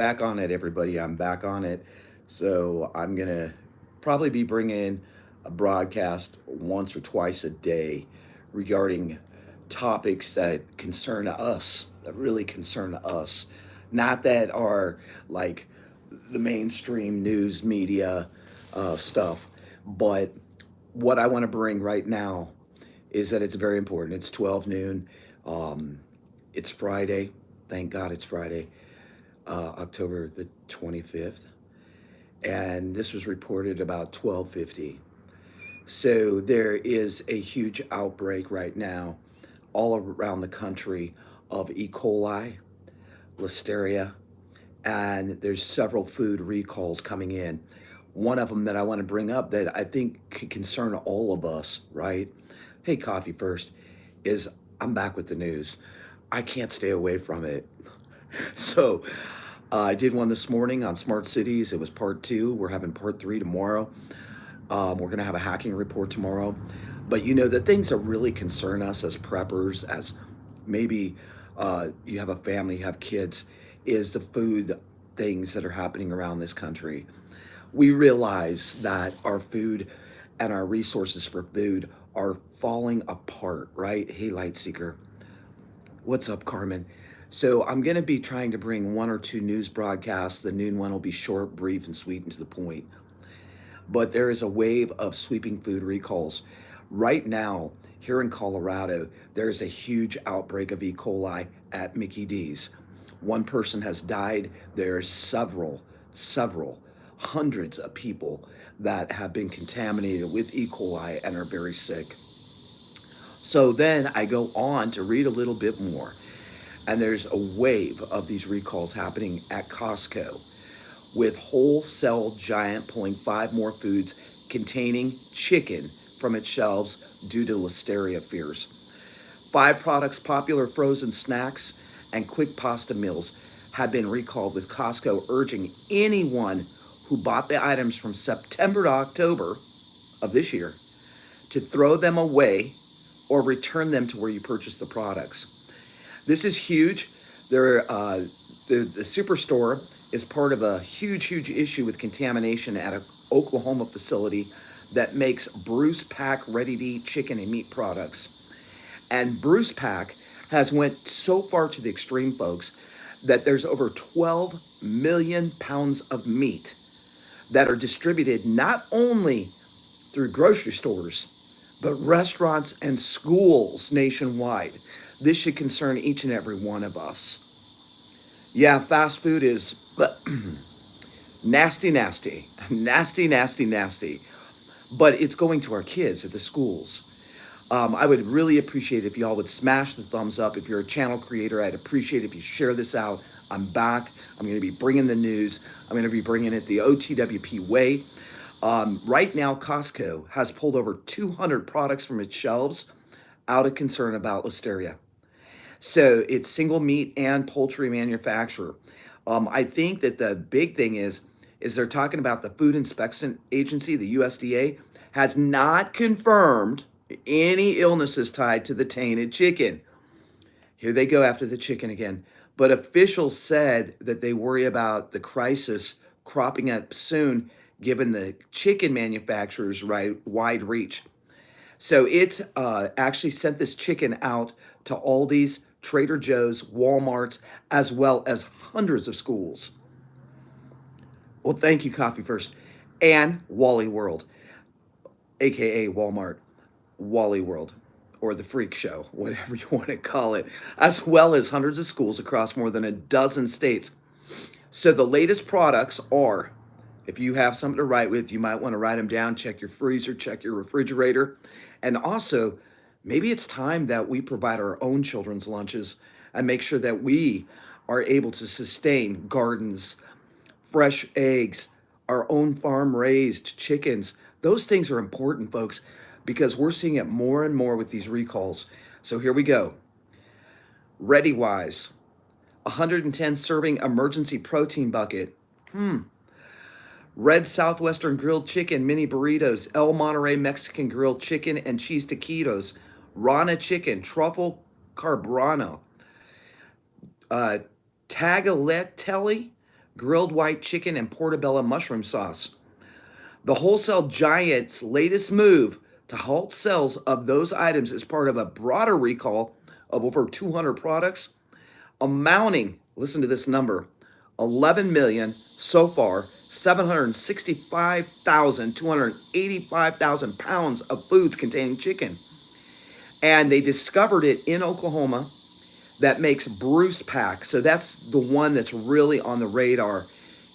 Back on it, everybody. I'm back on it. So I'm going to probably be bringing a broadcast once or twice a day regarding topics that concern us, that really concern us, not that are like the mainstream news media stuff. But what I want to bring right now is that it's very important. It's 12 noon. Um, it's Friday. Thank God it's Friday, October the 25th. And this was reported about 12:50. So there is a huge outbreak right now all around the country of E. coli, listeria, and there's several food recalls coming in. One of them that I want to bring up that I think could concern all of us, right? Hey, coffee first, is I'm back with the news. I can't stay away from it. So I did one this morning on smart cities. It was part two. We're having part three tomorrow. We're going to have a hacking report tomorrow. But you know, the things that really concern us as preppers, as maybe you have a family, you have kids, is the food things that are happening around this country. We realize that our food and our resources for food are falling apart, right? Hey, Light Seeker. What's up, Carmen? So I'm going to be trying to bring one or two news broadcasts. The noon one will be short, brief, and sweet and to the point. But there is a wave of sweeping food recalls. Right now, here in Colorado, there is a huge outbreak of E. coli at Mickey D's. One person has died. There are several, hundreds of people that have been contaminated with E. coli and are very sick. So then I go on to read a little bit more, and there's a wave of these recalls happening at Costco, with wholesale giant pulling five more foods containing chicken from its shelves due to listeria fears. Five products, popular frozen snacks and quick pasta meals, have been recalled, with Costco urging anyone who bought the items from September to October of this year to throw them away or return them to where you purchased the products. This is huge. The superstore is part of a huge issue with contamination at an Oklahoma facility that makes Bruce Pack ready-to-eat chicken and meat products. And Bruce Pack has went so far to the extreme, folks, that there's over 12 million pounds of meat that are distributed not only through grocery stores, but restaurants and schools nationwide. This should concern each and every one of us. Yeah, fast food is nasty. But it's going to our kids at the schools. I would really appreciate if y'all would smash the thumbs up. If you're a channel creator, I'd appreciate if you share this out. I'm back. I'm going to be bringing the news. I'm going to be bringing it the OTWP way. Right now, Costco has pulled over 200 products from its shelves out of concern about listeria. So it's single meat and poultry manufacturer. I think that the big thing is they're talking about the Food Inspection Agency, the USDA, has not confirmed any illnesses tied to the tainted chicken. Here they go after the chicken again. But officials said that they worry about the crisis cropping up soon, given the chicken manufacturers' wide reach. So it actually sent this chicken out to Aldi's, Trader Joe's, Walmart's, as well as hundreds of schools. Well, thank you, Coffee First, and Wally World, aka Walmart, Wally World, or the Freak Show, whatever you want to call it, as well as hundreds of schools across more than a dozen states. So the latest products are, if you have something to write with, you might want to write them down, check your freezer, check your refrigerator, and also maybe it's time that we provide our own children's lunches and make sure that we are able to sustain gardens, fresh eggs, our own farm raised chickens. Those things are important, folks, because we're seeing it more and more with these recalls. So here we go. ReadyWise, 110 serving emergency protein bucket. Red Southwestern grilled chicken mini burritos, El Monterey Mexican grilled chicken and cheese taquitos, Rana chicken, truffle carbonara, tagliatelle grilled white chicken, and portobello mushroom sauce. The wholesale giant's latest move to halt sales of those items is part of a broader recall of over 200 products, amounting, listen to this number, 11 million so far, 765,285,000 pounds of foods containing chicken. And they discovered it in Oklahoma that makes Bruce Pack. So that's the one that's really on the radar.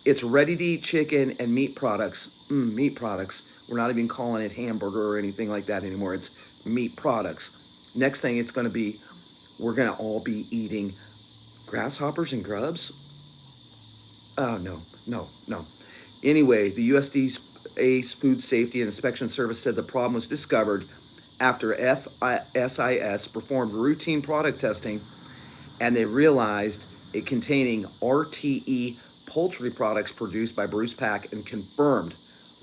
It's ready to eat chicken and meat products. Meat products. We're not even calling it hamburger or anything like that anymore. It's meat products. Next thing it's going to be, we're going to all be eating grasshoppers and grubs. Oh, no, no, no. Anyway, the USDA's Food Safety and Inspection Service said the problem was discovered after FSIS performed routine product testing, and they realized it containing RTE poultry products produced by Bruce Pack, and confirmed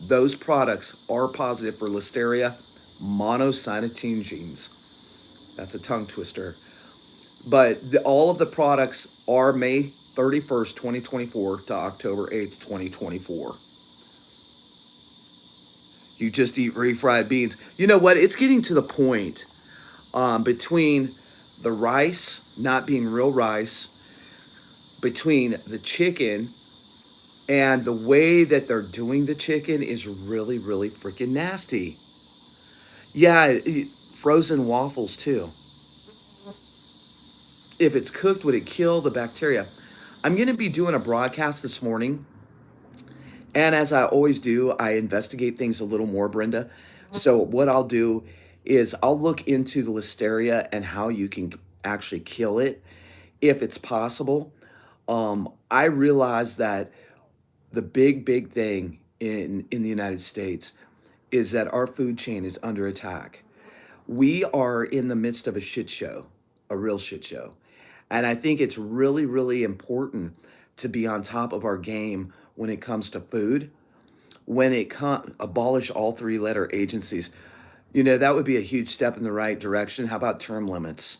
those products are positive for Listeria monocytokine genes. That's a tongue twister. But all of the products are May 31st, 2024 to October 8th, 2024. You just eat refried beans. You know what? It's getting to the point between the rice not being real rice, between the chicken and the way that they're doing the chicken is really, really freaking nasty. Yeah, frozen waffles too. If it's cooked, would it kill the bacteria? I'm going to be doing a broadcast this morning. And as I always do, I investigate things a little more, Brenda. So what I'll do is I'll look into the listeria and how you can actually kill it if it's possible. I realize that the big thing in the United States is that our food chain is under attack. We are in the midst of a shit show, a real shit show. And I think it's really, really important to be on top of our game when it comes to food. When it abolish all three-letter agencies, you know, that would be a huge step in the right direction. How about term limits?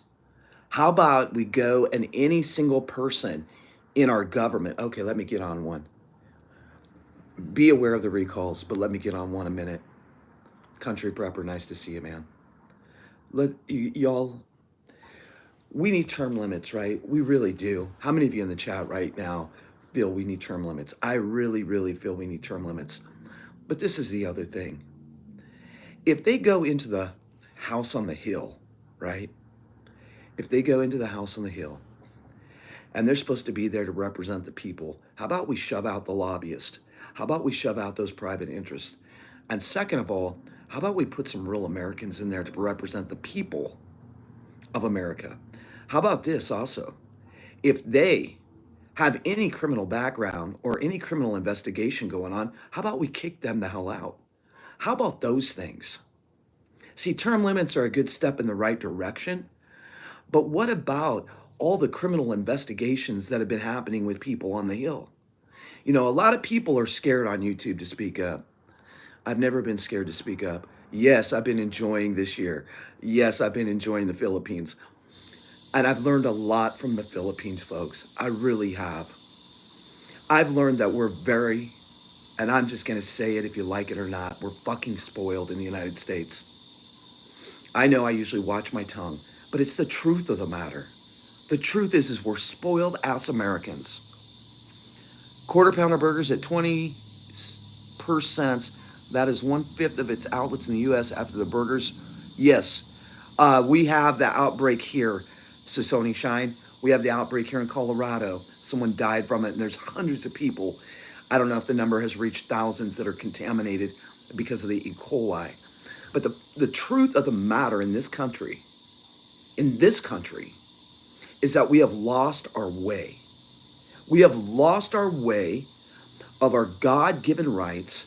How about we go and any single person in our government, okay, let me get on one. Be aware of the recalls, but let me get on one a minute. Country Prepper, nice to see you, man. Y'all, we need term limits, right? We really do. How many of you in the chat right now feel we need term limits? I really, really feel we need term limits. But this is the other thing. If they go into the house on the hill, right? If they go into the house on the hill and they're supposed to be there to represent the people, how about we shove out the lobbyist? How about we shove out those private interests? And second of all, how about we put some real Americans in there to represent the people of America? How about this also? If they have any criminal background or any criminal investigation going on, how about we kick them the hell out? How about those things? See, term limits are a good step in the right direction, but what about all the criminal investigations that have been happening with people on the Hill? You know, a lot of people are scared on YouTube to speak up. I've never been scared to speak up. Yes, I've been enjoying this year. Yes, I've been enjoying the Philippines. And I've learned a lot from the Philippines, folks. I really have. I've learned that we're very, and I'm just going to say it if you like it or not, we're fucking spoiled in the United States. I know I usually watch my tongue, but it's the truth of the matter. The truth is we're spoiled ass Americans. Quarter pounder burgers at 20%. That is 1/5 of its outlets in the U.S. after the burgers. Yes, we have the outbreak here, ᴘᴟᴟ. We have the outbreak here in Colorado. Someone died from it, and there's hundreds of people. I don't know if the number has reached thousands that are contaminated because of the E. coli. But the truth of the matter in this country, is that we have lost our way. We have lost our way of our God-given rights.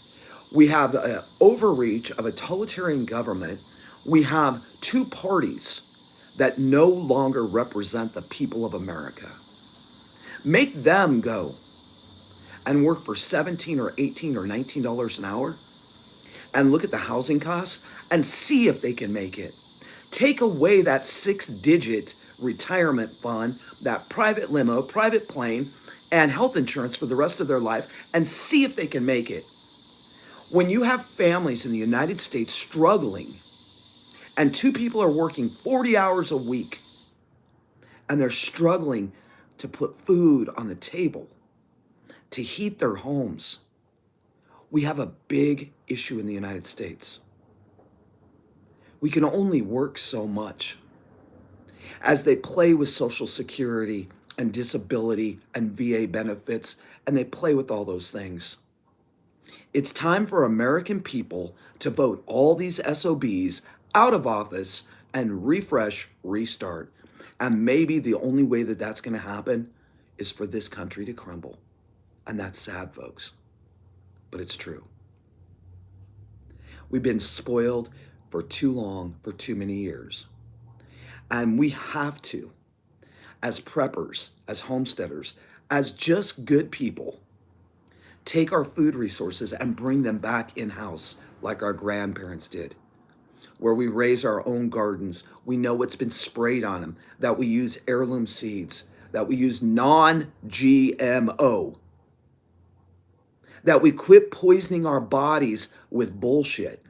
We have the overreach of a totalitarian government. We have two parties that no longer represent the people of America. Make them go and work for $17 or $18 or $19 an hour and look at the housing costs and see if they can make it. Take away that 6-digit retirement fund, that private limo, private plane, and health insurance for the rest of their life and see if they can make it. When you have families in the United States struggling and two people are working 40 hours a week and they're struggling to put food on the table, to heat their homes, we have a big issue in the United States. We can only work so much. As they play with Social Security and disability and VA benefits, and they play with all those things, it's time for American people to vote all these SOBs out of office and refresh, restart. And maybe the only way that that's going to happen is for this country to crumble. And that's sad, folks, but it's true. We've been spoiled for too long, for too many years. And we have to, as preppers, as homesteaders, as just good people, take our food resources and bring them back in-house like our grandparents did, where we raise our own gardens. We know what's been sprayed on them, that we use heirloom seeds, that we use non-GMO, that we quit poisoning our bodies with bullshit,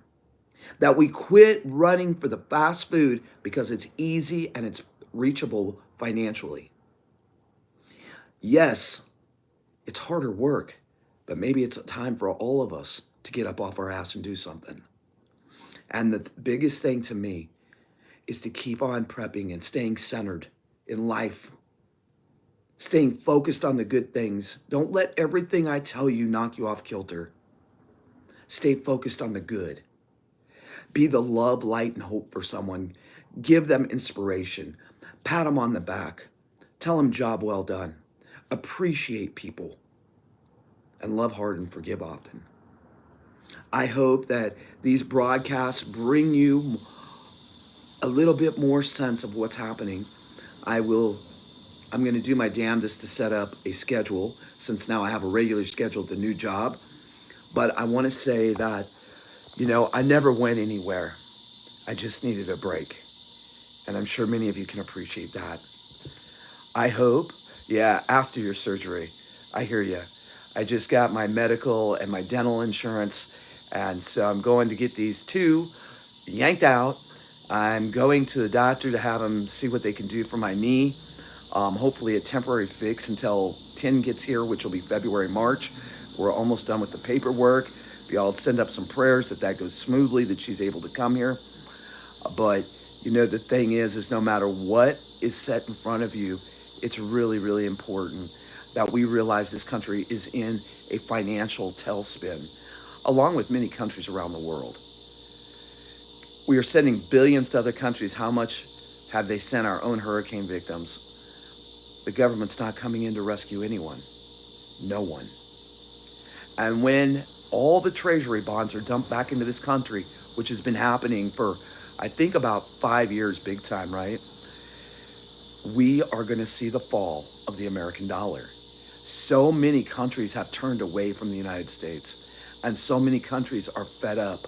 that we quit running for the fast food because it's easy and it's reachable financially. Yes, it's harder work, but maybe it's a time for all of us to get up off our ass and do something. And the biggest thing to me is to keep on prepping and staying centered in life, staying focused on the good things. Don't let everything I tell you knock you off kilter. Stay focused on the good. Be the love, light, and hope for someone. Give them inspiration. Pat them on the back. Tell them job well done. Appreciate people. And love hard and forgive often. I hope that these broadcasts bring you a little bit more sense of what's happening. I'm going to do my damnedest to set up a schedule, since now I have a regular schedule at the new job. But I want to say that, I never went anywhere. I just needed a break. And I'm sure many of you can appreciate that. I hope, after your surgery, I hear you. I just got my medical and my dental insurance, and so I'm going to get these two yanked out. I'm going to the doctor to have them see what they can do for my knee. Hopefully a temporary fix until 10 gets here, which will be February, March. We're almost done with the paperwork. Y'all send up some prayers that goes smoothly, that she's able to come here. But the thing is no matter what is set in front of you, it's really, really important that we realize this country is in a financial tailspin, along with many countries around the world. We are sending billions to other countries. How much have they sent our own hurricane victims? The government's not coming in to rescue anyone. No one. And when all the treasury bonds are dumped back into this country, which has been happening for, I think, about 5 years, big time, right? We are going to see the fall of the American dollar. So many countries have turned away from the United States, and so many countries are fed up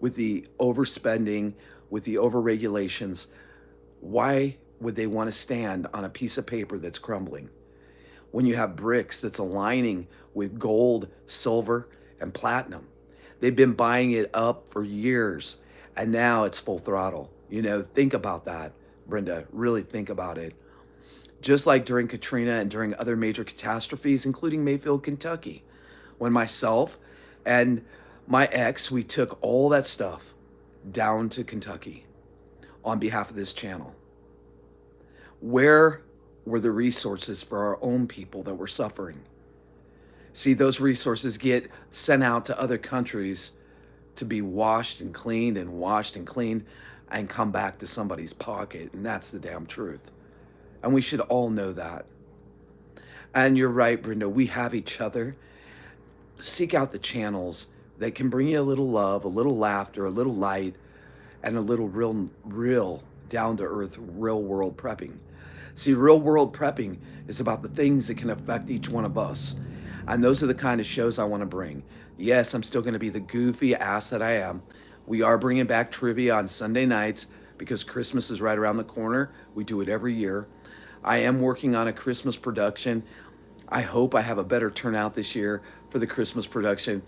with the overspending, with the overregulations. Why would they want to stand on a piece of paper that's crumbling when you have bricks that's aligning with gold, silver, and platinum? They've been buying it up for years, and now it's full throttle. Think about that, Brenda. Really think about it. Just like during Katrina and during other major catastrophes, including Mayfield, Kentucky, when myself and my ex, we took all that stuff down to Kentucky on behalf of this channel. Where were the resources for our own people that were suffering? See, those resources get sent out to other countries to be washed and cleaned and come back to somebody's pocket. And that's the damn truth. And we should all know that. And you're right, Brenda, we have each other. Seek out the channels that can bring you a little love, a little laughter, a little light, and a little real down-to-earth, real-world prepping. See, real-world prepping is about the things that can affect each one of us. And those are the kind of shows I want to bring. Yes, I'm still going to be the goofy ass that I am. We are bringing back trivia on Sunday nights because Christmas is right around the corner. We do it every year. I am working on a Christmas production. I hope I have a better turnout this year for the Christmas production.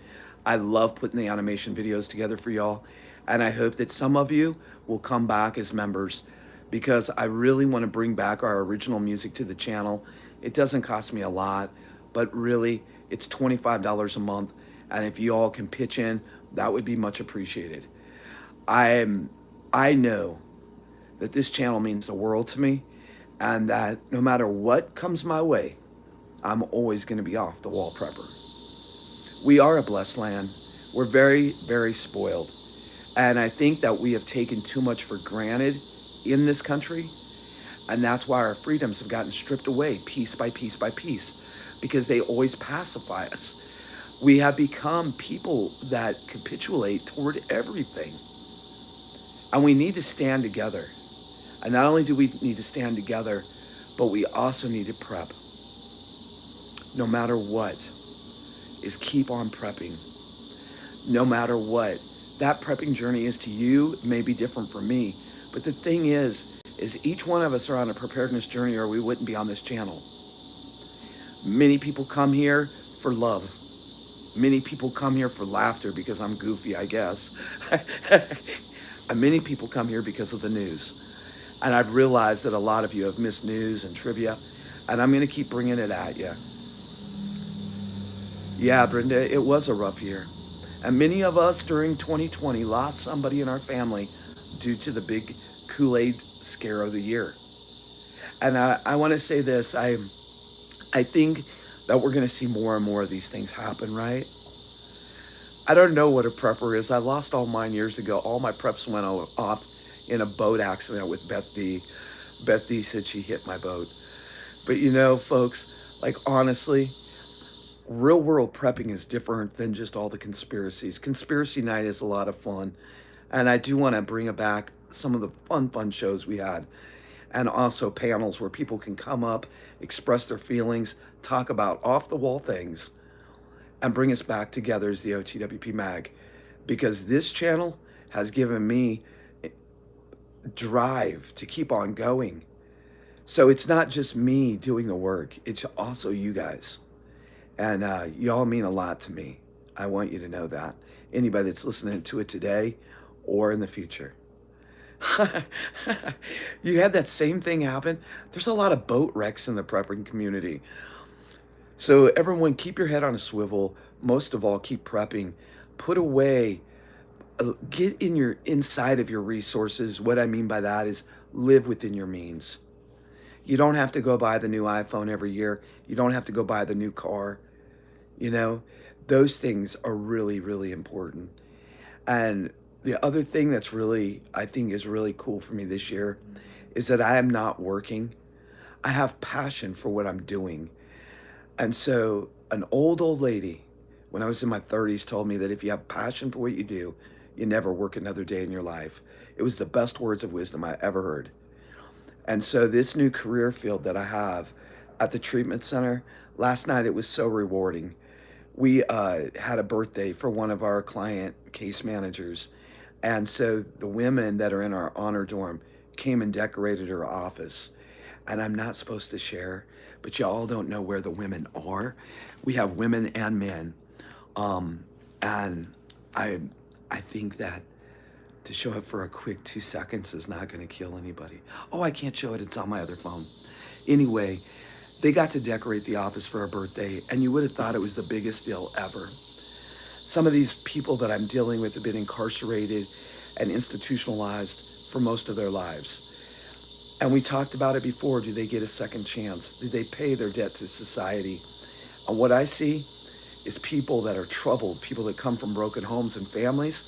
I love putting the animation videos together for y'all. And I hope that some of you will come back as members because I really want to bring back our original music to the channel. It doesn't cost me a lot, but really it's $25 a month. And if you all can pitch in, that would be much appreciated. I know that this channel means the world to me and that no matter what comes my way, I'm always going to be off the wall prepper. We are a blessed land. We're very, very spoiled. And I think that we have taken too much for granted in this country. And that's why our freedoms have gotten stripped away piece by piece by piece, because they always pacify us. We have become people that capitulate toward everything. And we need to stand together. And not only do we need to stand together, but we also need to prep. No matter what, is keep on prepping. No matter what that prepping journey is to you, it may be different for me. But the thing is each one of us are on a preparedness journey or we wouldn't be on this channel. Many people come here for love. Many people come here for laughter because I'm goofy, I guess. And many people come here because of the news. And I've realized that a lot of you have missed news and trivia, and I'm going to keep bringing it at you. Yeah, Brenda, it was a rough year. And many of us during 2020 lost somebody in our family due to the big Kool-Aid scare of the year. And I want to say this, I think that we're going to see more and more of these things happen, right? I don't know what a prepper is. I lost all mine years ago. All my preps went off in a boat accident with Beth D. Beth D said she hit my boat. But you know, folks, like honestly, real world prepping is different than just all the conspiracies. Conspiracy night is a lot of fun. And I do want to bring back some of the fun shows we had. And also panels where people can come up, express their feelings, talk about off the wall things, and bring us back together as the OTWP Mag. Because this channel has given me drive to keep on going. So it's not just me doing the work, it's also you guys. And y'all mean a lot to me. I want you to know that. Anybody that's listening to it today or in the future. You had that same thing happen? There's a lot of boat wrecks in the prepping community. So everyone, keep your head on a swivel. Most of all, keep prepping. Put away, get in your inside of your resources. What I mean by that is live within your means. You don't have to go buy the new iPhone every year. You don't have to go buy the new car. You know, those things are really, really important. And the other thing that's really, I think is really cool for me this year is that I am not working. I have passion for what I'm doing. And so an old lady, when I was in my 30s, told me that if you have passion for what you do, you never work another day in your life. It was the best words of wisdom I ever heard. And so this new career field that I have at the treatment center, last night it was so rewarding. We had a birthday for one of our client case managers. And so the women that are in our honor dorm came and decorated her office. And I'm not supposed to share, but y'all don't know where the women are. We have women and men. And I think that to show it for a quick 2 seconds is not going to kill anybody. Oh, I can't show it. It's on my other phone. Anyway, they got to decorate the office for her birthday, and you would have thought it was the biggest deal ever. Some of these people that I'm dealing with have been incarcerated and institutionalized for most of their lives. And we talked about it before. Do they get a second chance? Do they pay their debt to society? And what I see is people that are troubled, people that come from broken homes and families,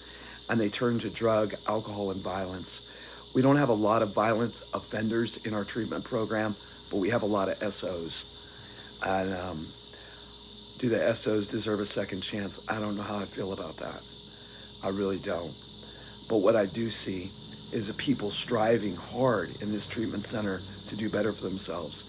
and they turn to drug, alcohol, and violence. We don't have a lot of violent offenders in our treatment program, but we have a lot of SOs. And do the SOs deserve a second chance? I don't know how I feel about that. I really don't. But what I do see is the people striving hard in this treatment center to do better for themselves.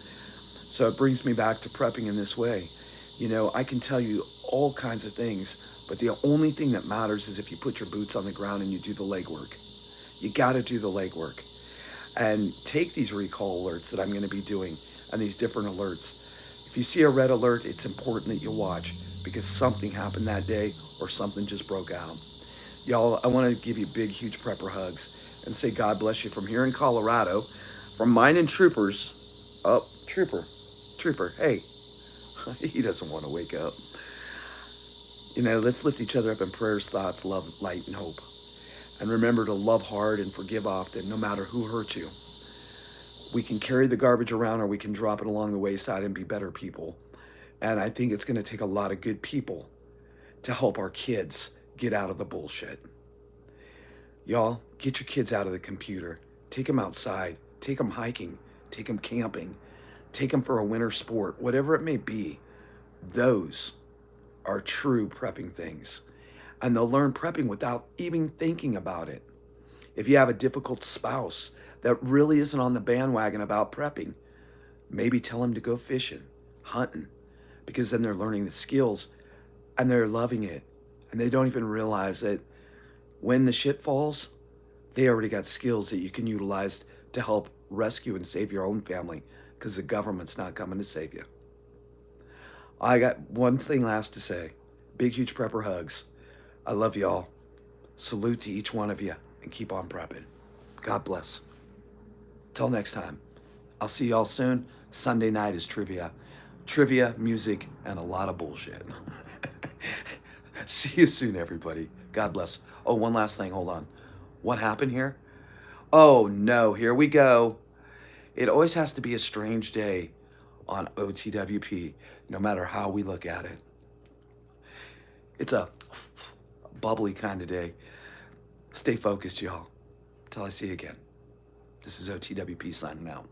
So it brings me back to prepping in this way. You know, I can tell you all kinds of things, but the only thing that matters is if you put your boots on the ground and you do the legwork. You gotta do the legwork. And take these recall alerts that I'm gonna be doing and these different alerts. If If you see a red alert, it's important that you watch because something happened that day or something just broke out. Y'all, I want to give you big, huge prepper hugs and say God bless you from here in Colorado, from mine and Troopers. Oh, Trooper, hey, he doesn't want to wake up. You know, let's lift each other up in prayers, thoughts, love, light, and hope. And remember to love hard and forgive often, no matter who hurt you. We can carry the garbage around or we can drop it along the wayside and be better people. And I think it's going to take a lot of good people to help our kids get out of the bullshit. Y'all, get your kids out of the computer. Take them outside. Take them hiking. Take them camping. Take them for a winter sport, whatever it may be. Those are true prepping things. And they'll learn prepping without even thinking about it. If you have a difficult spouse that really isn't on the bandwagon about prepping, maybe tell them to go fishing, hunting, because then they're learning the skills and they're loving it. And they don't even realize that when the shit falls, they already got skills that you can utilize to help rescue and save your own family because the government's not coming to save you. I got one thing last to say. Big, huge prepper hugs. I love y'all. Salute to each one of you and keep on prepping. God bless. Till next time. I'll see y'all soon. Sunday night is trivia. Trivia, music, and a lot of bullshit. See you soon, everybody. God bless. Oh, one last thing. Hold on. What happened here? Oh, no. Here we go. It always has to be a strange day on OTWP, no matter how we look at it. It's a bubbly kind of day. Stay focused, y'all. Till I see you again. This is OTWP signing out.